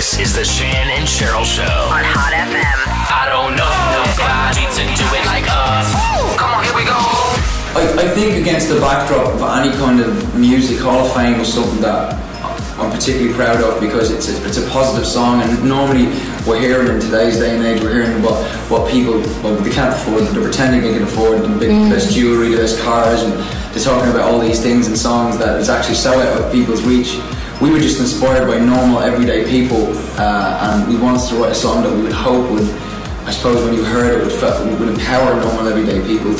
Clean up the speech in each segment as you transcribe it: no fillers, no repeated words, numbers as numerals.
This is the Shan and Cheryl Show on HOT FM. I don't know nobody to do it like us. Come on, here we go. I think against the backdrop of any kind of music, Hall of Fame was something that I'm particularly proud of, because it's a positive song, and normally we're hearing in today's day and age, we're hearing what people, well, they can't afford, they're pretending they can afford the best jewellery, the best cars, and they're talking about all these things in songs that is actually so out of people's reach. We were just inspired by normal everyday people, and we wanted to write a song that we would hope would, I suppose when you heard it, would empower normal everyday people.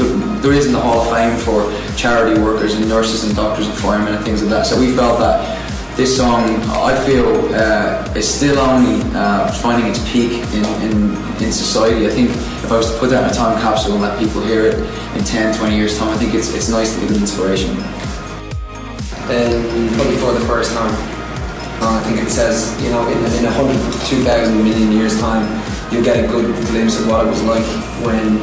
There isn't a Hall of Fame for charity workers and nurses and doctors and firemen and things like that, so we felt that this song, I feel, is still only finding its peak in society. I think if I was to put that in a time capsule and let people hear it in 10, 20 years time, I think it's nice to give an inspiration. Probably for the first time. I think it says, in 102,000 million years time, you'll get a good glimpse of what it was like when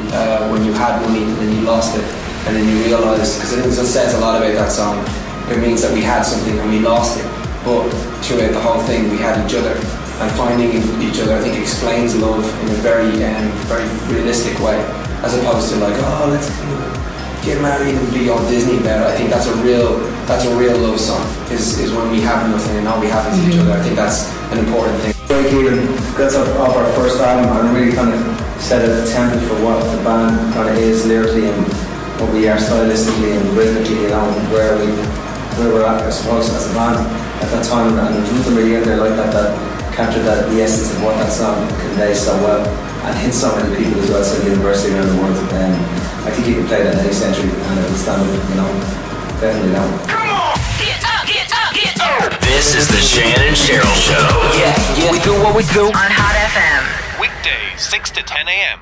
you had money and then you lost it, and then you realise, because I think it says a lot about that song. It means that we had something and we lost it, but throughout the whole thing we had each other, and finding each other, I think, explains love in a very realistic way, as opposed to like, oh, let's get married and be all Disney about it. I think that's a real love song, is when we have nothing and all we have is each other. I think that's an important thing. That's off our first album, and really kind of set a template for what the band kind of is lyrically and what we are stylistically and rhythmically, where we're at, I suppose, as a band at that time. And there's nothing really in there like that captured the essence of what that song conveys so well, and hits so many people as well, so universally around the world. I think you can play that in any century and it will stand up, definitely now. Come on, get up, get up, get up. This is the Shan and Cheryl Show. Yeah, we do what we do on HOT FM. Weekdays, 6 to 10 a.m.